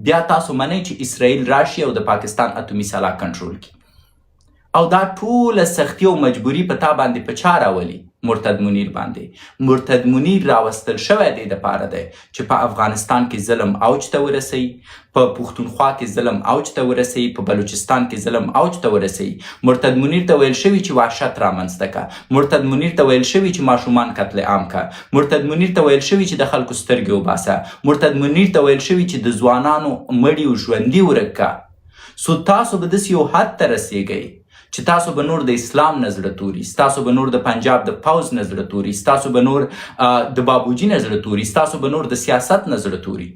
بیا تاسو منئ چې اسرائیل راشي او د پاکستان اتومي سلاح کنټرول کړي. او دا ټوله سختي او مجبوري په تا باندې په چا راولي؟ مرتد منیر باندې. مرتد منیر راوستل شوی دی دپاره دی چې په افغانستان کې ظلم اوج ته ورسوي، په پښتونخوا کې ظلم اوج ته ورسوي، په بلوچستان کې ظلم اوج ته ورسوي. مرتد منیر ته ویل شوي چې وحشت رامنځته که، مرتد منیر ته ویل شوي چې ماشومان قتل عام که، مرتد منیر ته ویل شوي چې د خلکو سترګې وباسه، مرتد منیر ته ویل شوي چې د ځوانانو مړي او ژوندي ورک که. سو تاسو به داسې یو حد ته رسیږئ چې تاسو به نور د اسلام نه زړه توري، ستاسو به نور د پنجاب د پوځ نه زړه توري، ستاسو به نور د بابوجي نه زړه توري، ستاسو به نور د سیاست نه زړه توري.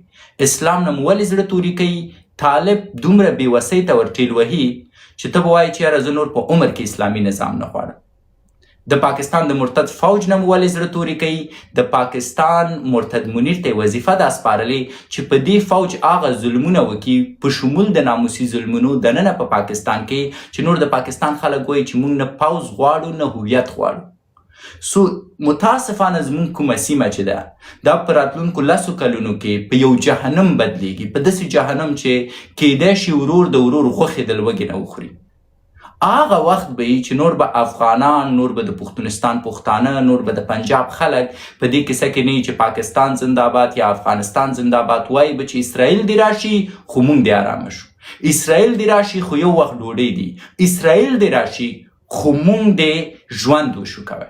اسلام نه مو ولې زړه توري کوي؟ طالب دومره بېوسۍ ته ورټېل وهي چې ته به وایې چې یاره زه نور په عمر کې اسلامي نظام نه غواړم. د پاکستان د مرتد فوج نه مو ولې زړه توري کوي؟ د پاکستان مرتد منیر ته وظیفه دا سپارلې چې په دې فوج هغه ظلمونه وکړي، په شمول د ناموسي ظلمونو دننه په پاکستان کې چې نور د پاکستان خلک وایي چې موږ نه پوځ غواړو نه هویت غواړو. سو متاسفانه زموږ کومه سیمه چې ده دا په راتلونکو 10 کلونو کې په یو جهنم بدلیږي، په داسې جهنم چې کیدای شي ورور د ورور غوښې د لوږې نه وخوري. هغه وخت به وي چې نور به افغانان، نور به د پښتونستان پښتانه، نور به د پنجاب خلک په دې کیسه کې نه چې پاکستان زنده‌باد یا افغانستان زنده‌باد، وایي به چې اسرائیل دې راشي خو موږ دې ارامه شو، اسرائیل دې راشي خو یو وخت ډوډۍ دي، اسرائیل دې راشي خو موږ دې ژوند وشو کوی.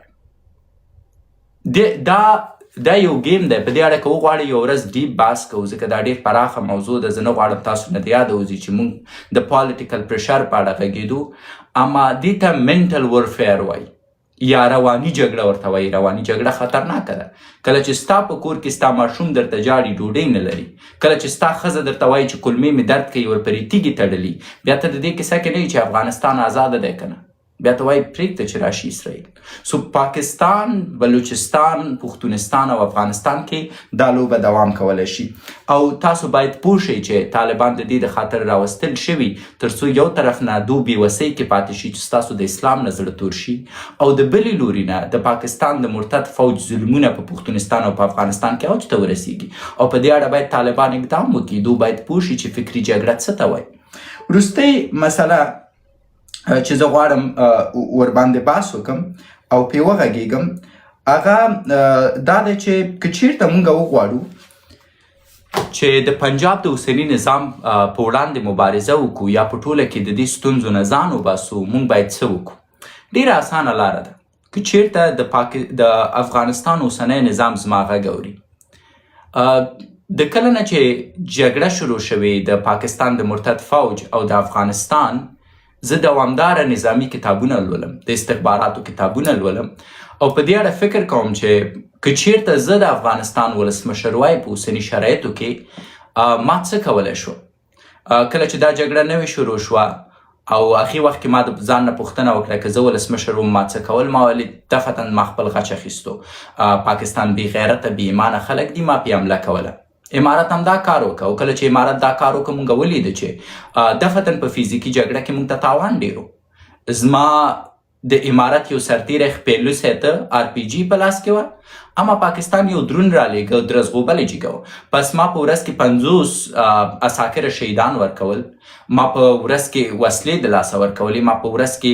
دا یو گیم دی. په دې اړه که وغواړئ یو ورځ ډیپ بحث کوو، ځکه دا ډېر پراخه موضوع ده. زه نه غواړم تاسو نه د یاده وځي چې موږ د پالیټیکل پریشر په اړه غږېدو، اما دې ته منټل ورفیر وایي یا رواني جګړه ورته وایي. رواني جګړه خطرناکه ده. کله چې ستا په کور کې ستا ماشوم درته جاړي، ډوډۍ نه لري، کله چې ستا ښځه درته وایي چې کلمې مې درد کوي، ورپرې تیږې تړلي، بیا ته د دې کیسه کې نه یې چې افغانستان آزاده دی که نه، بیا ته وایي پرېږده چې راشي اسرائیل. سو پاکستان، بلوچستان، پښتونستان او افغانستان کې دا لوبه دوام کولی شي. او تاسو باید پوه شئ چې طالبان د دې د خاطر راوستل شوي تر څو یو طرف نه دو بېوسۍ کې پاتې شي چې ستاسو د اسلام نه زړه تور شي، او د بلې لوري نه د پاکستان د مرتد فوج ظلمونه په پښتونستان او په افغانستان کې اوج ته ورسیږي. او په دې اړه باید طالبان اقدام وکړي. دوی باید پوه شي چې فکري جګړه څه ته وایي. وروستۍ مسله چې زه غواړم ورباندې بحث وکړم او پرې وغږېږم هغه دا دی چې که چېرته موږ وغواړو چې د پنجاب د اوسني نظام په وړاندې مبارزه وکړو یا په ټوله کې د دې ستونزو نه ځان وباسو، موږ باید څه وکړو؟ ډېره اسانه لاره ده. که چېرته د افغانستان اوسنی نظام زما غږ اوري، د کله نه چې جګړه شروع شوې د پاکستان د مرتد فوج او د افغانستان، زه دوامداره نظامی کتابونه لولم، د استخباراتو کتابونه لولم، او په دې اړه فکر کوم چې که چېرته زه د افغانستان ولسمشر وای په اوسني شرایطو کې ما څه کولی شو. کله چې دا جګړه نوې شروع شوه او هغې وخت کې ما د ځان نه پوښتنه وکړه که زه ولسمشر وم ما څه کول، ما ویل دفعتا ما خپل غچ اخیستو. پاکستان بې غیرته بې ایمانه خلک دي، ما پې حمله کوله. امارت هم دا کار وکړه، او کله چې امارت دا کار وکړه موږ ولیده چې دفعتا په فزیکي جګړه کې موږ ته تاوان ډېر و. زما د امارت یو سرتیری خپېلو سیته RPG په لاس کې وه، اما پاکستان یو درون رالیږه، درزغوبلې جګه. پس ما په ورځ کې 50 عساکر شهیدان ورکول، ما په ورځ کې وسلې د لاسه ورکولې، ما په ورځ کې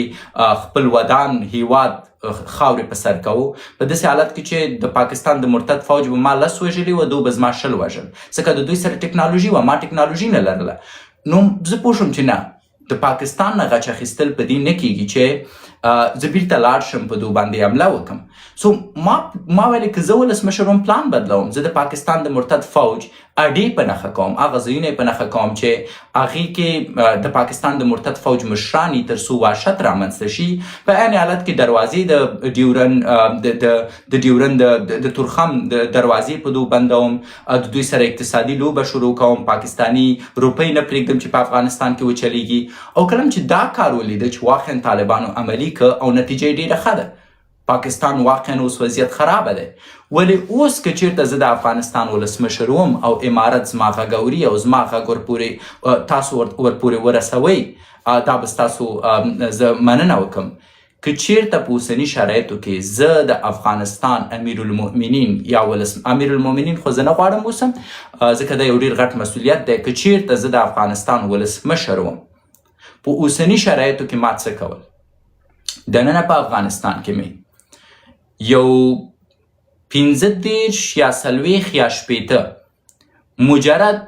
خپل ودان هیواد خاورې په سر کوو. په داسې حالت کې چې د پاکستان د مرتد فوج به ما 10 وژلي وه، دوی به زما 10 وژل، ځکه د دوی سره ټکنالوژي وه، ما ټکنالوژي نه لرله. نو زه پوه شوم چې نه، د پاکستان نه غچ اخیستل په دې نه کېږي چې زه بیرته لاړ شم په دوی باندې حمله وکړم. سو ما ویلې که زه ولسمشر وم پلان بدلوم، زه د پاکستان د مرتد فوج اډې په نښه کوم، هغه ځایونه یې په نښه کوم چې هغې کې د پاکستان د مرتد فوج مشران یي تر څو وحشت رامنځته شي. په عین حالت کې دروازې د ډیورن د تورخم د دروازې په دوی بندوم، د دوی سره اقتصادي لوبه شروع کوم، پاکستاني روپۍ نه پرېږدم چې په افغانستان کې وچلیږي. او کله چې دا کار ولیده چې واقعا طالبانو عملي که او نتیجه یې ډېره ښه ده، پاکستان واقعا اوس وضعیت خرابه دی. ولې اوس که چېرته زه د افغانستان ولسمشر وم او امارت زما غږ اوري او زما غږ ورپورې تاسو ورپورې ورسوئ، دا به ستاسو زه مننه وکړم. که چیرته په اوسني شرایطو کې زه د افغانستان امیرالمؤمنین یا امیرالمؤمنین خو زه نه غواړم اوسم ځکه دا یو ډېر غټ مسؤلیت دی. که چیرته زه د افغانستان ولسمشر وم په اوسني شرایطو کې ما څه کول؟ دننه په افغانستان کې مې یو 15 یا 40 یا 80 مجرد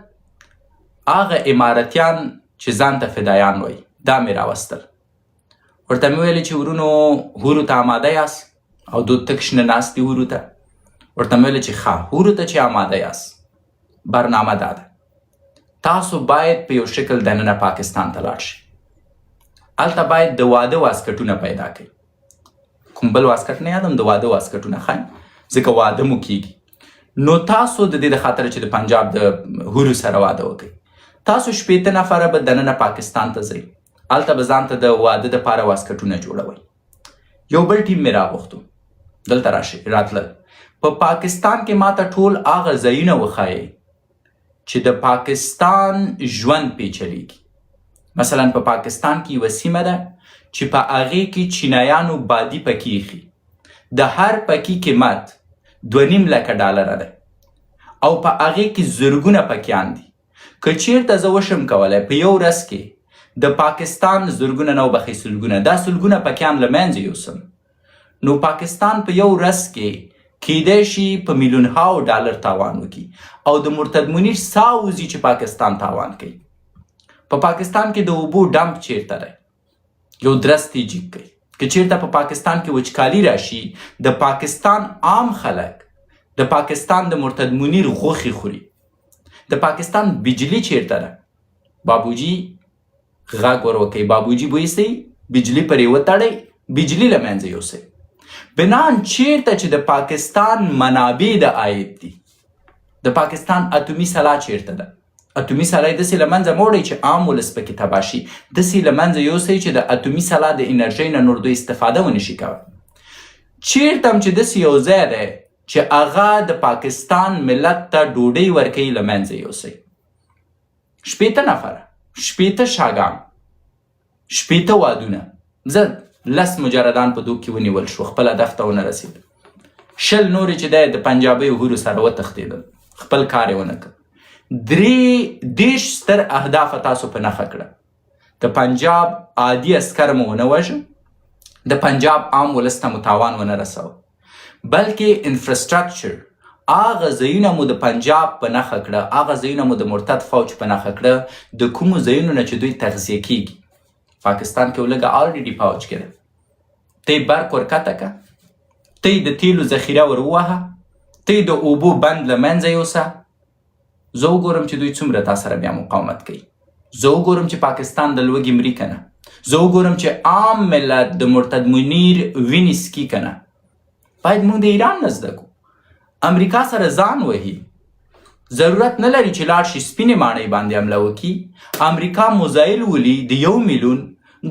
هغه امارتیان چې ځان ته فدایان وایي دا مې راوستل. ورته مې ویلې چې ورونو هورو ته آماده یاست او دو تک شنه ناست دي هورو ته. ورته مې ویلې چې ښه هورو ته چې آماده یاست برنامه دا ده تاسو باید په یو شکل دننه پاکستان ته لاړ شئ. هلته باید د واده واسکټونه پیدا کړئ. کوم بل واسکټ نه یادم، د واده واسکټونه ښایي ځکه واده مو کیږي. نو تاسو د دې د خاطر چې د پنجاب د هورو سره واده وکړئ تاسو 80 نفره به دننه پاکستان ته ځئ. هلته به ځان ته د واده دپاره واسکټونه جوړوئ. یو بل ټیم مې راغوښتو دلته راشئ راتلل. په پاکستان کې ماته ټول هغه ځایونه وښایئ چې د پاکستان ژوند پیچلیږي. مثلا په پاکستان کې یوه سیمه ده چې په هغې کې چینایانو بادي پکې ایښي. د هر پکې قیمت 2.5 لکه ډالره ده او په هغې کې زرګونه پکیان دي. که چیرته زه وشم کولی په یو ورځ کې د پاکستان زرګونه نه وبخئ سلګونه دا سلګونه پکیان له منځه یوسم نو پاکستان په یو ورځ کې کیدای شي په میلیونهاو ډالر تاوان وکړي او د مرتد منیر ساه وځي چې پاکستان تاوان کوي. په پاکستان کې د اوبو ډمپ چیرته دی یو درستی جیک کوي. که چیرته په پاکستان کې وچکالي راشي د پاکستان عام خلک د پاکستان د مرتد منیر غوښې خوري. د پاکستان بجلی چیرته ده؟ بابوجي غږ ور وکئ بابوجي بویسئ بجلی پرې وتړئ بجلی له منځه یوسئ. بنان چیرته چې د پاکستان منابع د عاید دي د پاکستان اتومي سلاح چیرته ده؟ اتومي سلاح داسې له منځه مه وړئ چې عام ولس پکې تباه شي. داسې له منځه یوسئ چې د اتومي سلاح د انرژۍ نه نور دوی استفاده ونه شي کولی. چیرته هم چې داسې یو ځای دی چې هغه د پاکستان ملت ته ډوډۍ ورکوي له منځه یوسئ. 80 نفره 80 شاګان 80 وادونه زه 10 مجردان په دوک کې ونیول شو خپله دښته ونه رسېد. 20 نورې چې دی د پنجابۍ هورو سره وتښتېدل خپل کار یې ونه کړ. 30 ستر اهداف تاسو په نښه کړه. د پنجاب عادي اسکر مو ونه وژه د پنجاب عام ولس ته مو تاوان ونه رسوه بلکې انفراستراکچر هغه ځایونه مو د پنجاب په نښه کړه هغه ځایونه مو د مرتد فوج په نښه کړه د کومو ځایونو نه چې دوی تغذیه کیږي. پاکستان کې ولږه الریډي فوج کې ده. ته یې برق ورکته که ته یې د تیلو ذخیره ور ووهه ته یې د اوبو بند له منځه یوسه. زه وګورم چې دوی څومره تا سره بیا مقاومت کوي. زه وګورم چې پاکستان د لوږې مري که نه. زه وګورم چې عام ملت د مرتد منیر وینې څکي که نه. باید موږ د ایران نه زده کړو. امریکا سره ځان وهي ضرورت نه لري چې لاړ شي سپینې ماڼۍ باندې حمله وکړي. امریکا موزایل ولي د 1 میلیون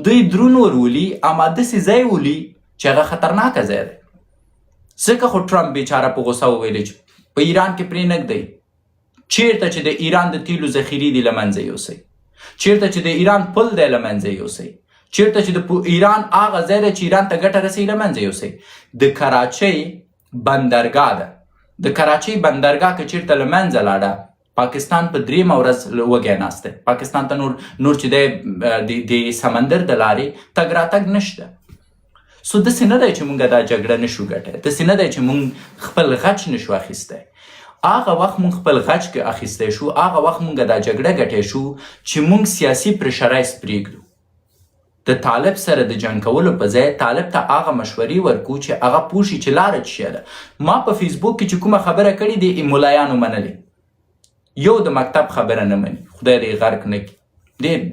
دوی درون ورولي اما داسې ځای ولي چې هغه خطرناکه ځای دی. ځکه خو ټرمپ بیچاره په غوسه وویلې چې په ایران کې پرې نږدئ. چیرته چې د ایران د تیلو ذخیرې دي له منځه یوسئ. چیرته چې د ایران پل دی له منځه یوسئ. چیرته چې د ایران هغه ځای دی چې ایران ته ګټه رسوي له منځه یوسئ. د کراچۍ بندرګاه ده. د کراچۍ بندرګاه که چیرته له منځه لاړه پاکستان په 3 ورځ وږی ناست دی. پاکستان ته نور چې دی د سمندر د لارې تګ راتګ نشته. سو داسې نه دی چې موږ دا جګړه نشو ګټی. داسې نه دی چې موږ خپل غچ نشو اخیستی. هغه وخت موږ خپل غچ کې اخیستی شو هغه وخت موږ دا جګړه ګټی شو چې موږ سیاسي پرشرایز پرېږدو. د طالب سره د جنګ کولو په ځای طالب ته هغه مشورې ورکو چې هغه پوه شي چې لاره څه شی ده. ما په فیسبوک کې چې کومه خبره کړې دي ملایانو منلې. یو د مکتب خبره نه مني خدای دې غرق نه کړي.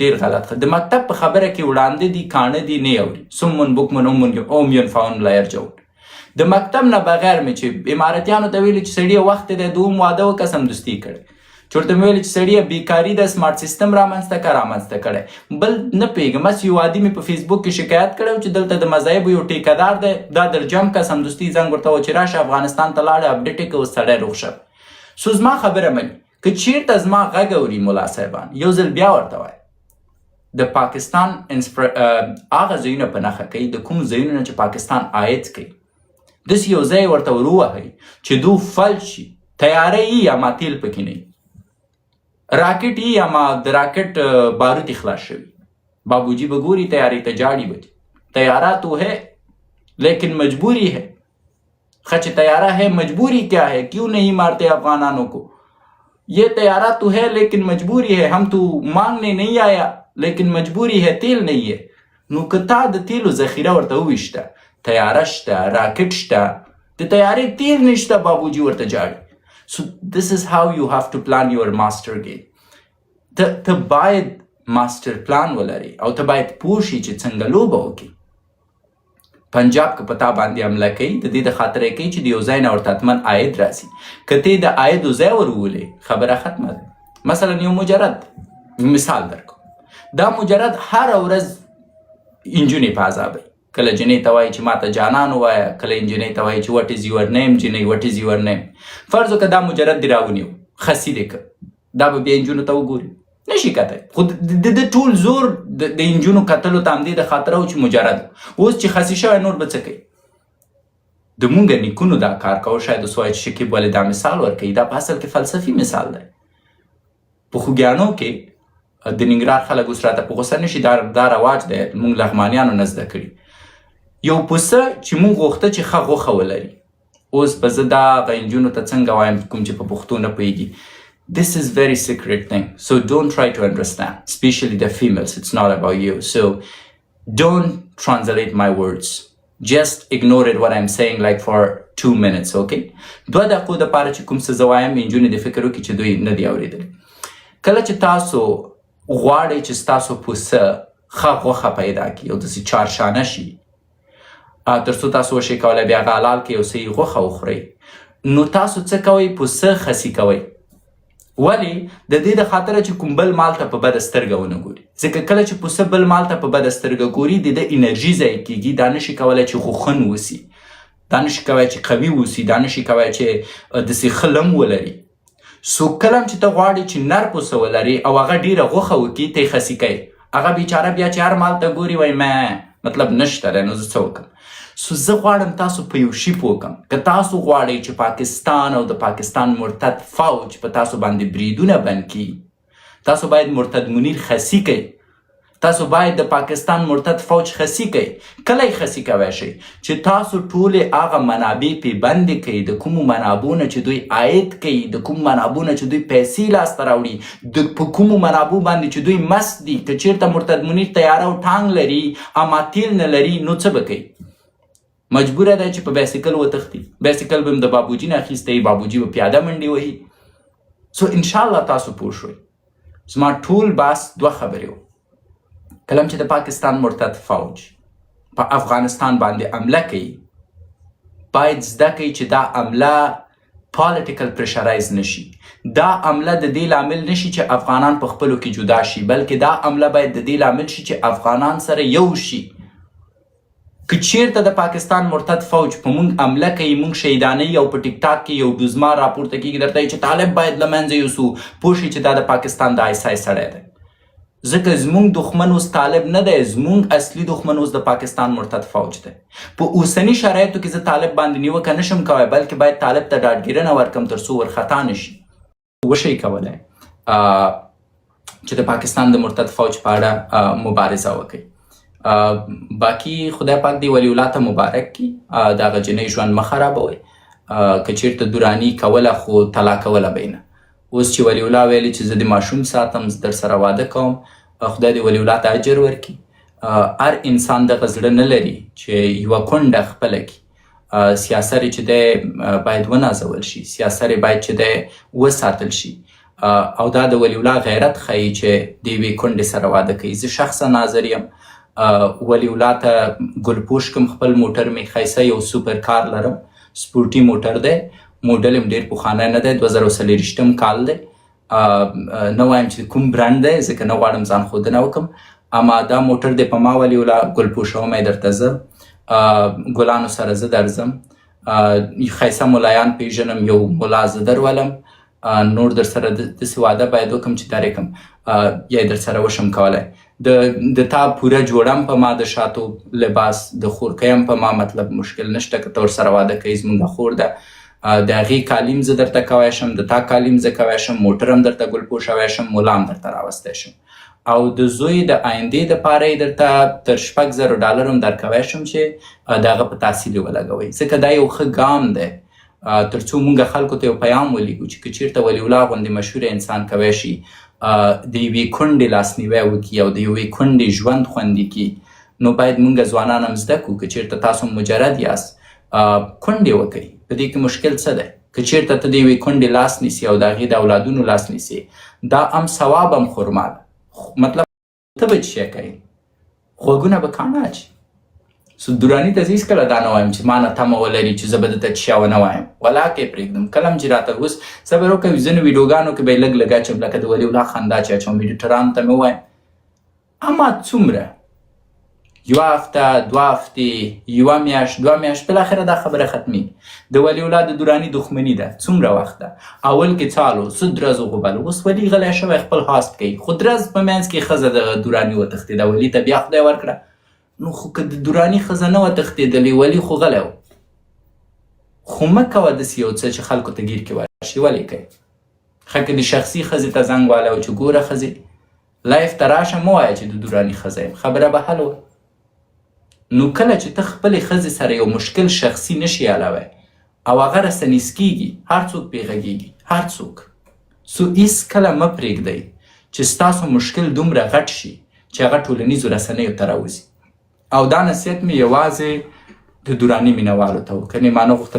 ډېر غلط. د مکتب په خبره کې وړاندې دي کاڼه دي نه اوري. سمون بکمن عمي فاون لا یرجعون. د مکتب نه بغیر مې چې امارتیانو ته ویلي چې سړیه وخت دی دوم واده وکړه سمدستي کړی. چې ورته مې ویلي چې سړیه بیکاري د سمارټ سیستم رامنځته کړی. بل نه پوهېږم هسې یو عادي مې په فیسبوک کې شکایت کړی و چې دلته د مذاهبو یو ټیکهدار دی دا در جمع که سمدستي زنګ ورته و چې راشه افغانستان ته لاړې اپډیټ یې که اوس سړی روغ شه. سو زما خبره مني که چیرته زما غږ اوري ملا صاحبان یو ځل بیا ورته وایه د پاکستان هغه ځایونه په نښه کوي د کوم ځایونو نه چې پاکستان عاید کوي داسې یو ځای ورته ور ووهئ چې دو فلج شي تیاره یي یا ما تیل پکې نه وي راکټ یي یا ما د راکټ بارود خلاص شوي बाबूजी बगूरी तैयारी तजाड़ी बची तैयारा तो है लेकिन मजबूरी है खच तैयारा है मजबूरी क्या है क्यों नहीं मारते अफगानानों को ये तैयारा तो है लेकिन मजबूरी है हम तो मांगने नहीं आया लेकिन मजबूरी है तेल नहीं है नुकता द तेल ज़खीरा वर्ता विश्ता तैयारा शता राकेट शता द तैयारी तेल निश्ता बाबूजी वर्ता जाड़ी so this is how you have to plan your master game ته باید ماستر پلان ولري او ته باید پوه شي چې څنګه لوبه وکړي پنجاب که په تا باندې حمله کوي د دې د خاطره کوي چې د یو ځای نه ورته حتما عاید راسي که ته د عایدو ځای ور وولې خبره ختمه ده مثلا یو مجرد مثال درکو دا مجرد هر ورځ انجونې په عذابوي کله جنۍ ته وایي چې ما ته جانان ووایه کله نجنۍ ته وایي چې وټ از یور نیم جنۍ وټ از یور نیم فرض وکړه دا مجرد دې راونیو خسي دې که دا به بیا انجونو ته وګوري نشي کتای خو د ټول زور د انجونو کتلو ته همدې د خاطره و چې مجرد اوس چې خسي شوی نور به څه کوي د مونږ نیکونو دا کار کوه شاید اوس وایي چې شکیب ولې دا مثال ورکوي دا په اصل کې فلسفي مثال دی په خوږیانو کې د ننګرهار خلک اوس راته په غوسه نشي دا رواج دی مونږ لغمانیانو نه زده کړي یو پسه چې مونږ غوښته چې ښه غوښه ولري اوس به زه دا هغه نجونو ته څنګه وایم کوم چې په پښتو نه پوهېږي This is very secret thing. So don't try to understand, especially the females. It's not about you. So don't translate my words. Just ignore it what I'm saying like for 2 minutes, okay? 2 دقیقو دپاره چې کوم څه زه وایم نجونې د فکر وکړي چې دوی نه دي اورېدلی کله چې تاسو غواړئ چې ستاسو پسه ښه غوښه پیدا کړي او داسې چارشانه شي تر څو تاسو وشئ کولی بیا هغه حلال کړئ او صحیح غوښه وخورئ نو تاسو څه کوئ پسه خسي کوئ ولی د دې د خاطره چې کوم بل مال ته په بده سترګه ونه ګوري ځکه کله چې پسه بل مال ته په بده سترګه ګوري د انرژي ضایع کیږي دا نشي کولی چې خوخن وسي دا نشي کولی چې قوي وسي دا نشي کولی چې داسې ښه لم ولري سو کله چې ته غواړې چې نر پسه ولري او هغه ډېره غوښه وکړي ته یې خسي کوي هغه بیچاره بیا چې هر مال ته ګوري وایي مطلب نشته دی نو زه څه وکړم سو زه غواړم تاسو په یو شي پوه کړم که تاسو غواړئ چې پاکستان او د پاکستان مرتد فوج په تاسو باندې بریدونه بند کړي تاسو باید مرتد منیر خسي کوئ تاسو باید د پاکستان مرتد فوج خسي کوئ کله یې خسي کوی شئ چې تاسو ټولې هغه منابع پې بندې کوئ د کومو منابعو نه چې دوی عاید کوي د کومو منابعو نه چې دوی پیسې لاسته راوړي په کومو منابعو باندې چې دوی مست دي که چېرته مرتد منیر تیاره او ټانګ لري اما تیل نه لري نو څه به کوي مجبوره ده چې په بایسکل وتښتي بایسکل به هم د بابوجي نه اخیستی بابوجي به پیاده منډې وهي سو انشاءالله تاسو پوه شوئ زما ټول بحث 2 خبرې و کله چې د پاکستان مرتد فوج په افغانستان باندې حمله کوي باید زده کوي چې دا حمله پالیټیکل پریشرایز نشي دا حمله د دې لامل نشي چې افغانان په خپلو کې جدا شي بلکې دا حمله باید د دې لامل شي چې افغانان سره یو شي که چیرته د پاکستان مرتد فوج په مونږ حمله کوي مونږ شهیدانوي او په ټیک ټاک کې یو ګزمار راپورته کېږي درته چې طالب باید له منځه یوسو پوه شي چې دا د پاکستان د آیسای سړی دی ځکه زمونږ دښمن اوس طالب نه دی زمونږ اصلي دښمن اوس د پاکستان مرتد فوج دی په اوسني شرایطو کې زه طالب باندې نیوکه نشم کوی بلکې باید طالب ته ډاډګیرنه ورکړم تر څو ورخطا نشي وشئ کولی چې د پاکستان د مرتد فوج په اړه مبارزه وکړئ باقی خدای پاک دی ولی الله ته مبارک کی د هغه جنۍ ژوند مه خرابوئ که چېرته دوراني کوله خو طلاق کوله به نه اوس چې ولی الله ویلي چې زه د ماشوم ساتم زه در سره واده کوم خدای دې ولی الله ته اجر ورکړي هر انسان دغه زړه نه لري چې یوه کونډه خپله کړي سیاست چې دی باید ونازول شي سیاست باید چې دی وساتل شي او دا د ولی الله غیرت ښیي چې د یوې کونډې سره واده کوي زه شخصا ناظر یم ولی الله ته ګلپوش کوم خپل موټر مې ښایسته یو سوپر کار لرم سپورټي موټر دی موډل هم ډېر پخوانی نه دی 2023 کال دی نه وایم چې کوم برانډ دی ځکه نه غواړم ځان ښودنه وکړم اما دا موټر دی په ما ولي الله ګلپوشومی درته زه ګلانو سره زه درځم ښایسته ملایان پیژنم یو ملا زه درولم نور در سره داسې واده باید وکړم چې درې کړم یا یې در سره وشم کولی د تا پوره جوړم په ما د شاتو لباس د خورکۍ هم په ما مطلب مشکل نشته که ته ورسره واده کوې زمونږ خور ده د هغې کالیم زه درته کوی شم د تا کالیم زه کوی شم موټر هم درته ګل پوشوی شم ملا هم درته راوستی شم او د زوی د آیندې دپاره یې درته تر $6,000 هم درکوی شم چې د هغه په تحصیل یې ولګوئ ځکه دا یو ښه ګام دی تر څو مونږ خلکو ته یو پیغام ولیږو چې که چېرته ولي الله غوندې مشهور انسان کوی شي د یوې کونډې لاسنیوی وکړي او د یوې کونډې ژوند خوندي کړي نو باید مونږ ځوانان هم زده کړو که چېرته تاسو مجرد یاست کونډې وکړئ په دې کې مشکل څه دی که چېرته ته د یوې کونډې لاس نیسي او د هغې د اولادونو لاس نیسي دا هم ثواب هم خرما ده مطلب ته به څه شی کوې غوږونه به کاڼه اچي دراني ته زه هېڅکله دا نه وایم چې ما نه تمه ولري چې زه به درته څه شی ونه وایم ولاکې یې پرېږدم کله هم چې راته اوس صبر وکړئ ځینو ویډیوګانو کې به یې لږ لږ اچوم لکه د ولي الله خندا چې اچوم ایډیټرانو ته مې ووایم اما څومره یوه هفته دوه هفتې یوه میاشت دوه میاشت بالاخره دا خبره ختمي د ولي الله د دراني دښمني ده څومره وخت ده اول کې څالو څه درز وغوبل اوس ولي غلی شوی خپل هاست کوي خو درز په منځ کې ښځه د دراني وتښتېده ولي ته بیا خدای ورکړه نو خو که د دراني ښځه نه وتښتېدلې ولي خو غلی و خو مه کوه داسې یو څه چې خلکو ته ګیر کې ورشي ولې کوې ښه که د شخصي ښځې ته زنګ والی و چې ګوره ښځې لایف ته راشه مه وایه چې د دراني ښځه یم خبره به حل وه نو کله چې ته خپلې ښځې سره یو مشکل شخصي نشي حلوی او هغه رسنیز کېږي هر څوک پرې غږېږي هر څوک سو هېڅکله مه پرېږدئ چې ستاسو مشکل دومره غټ شي چې هغه ټولنیزو رسنیو ته راوځي او دا نصیحت مې یوازې د دراني مینهوالو ته و کنې ما نه غوښتل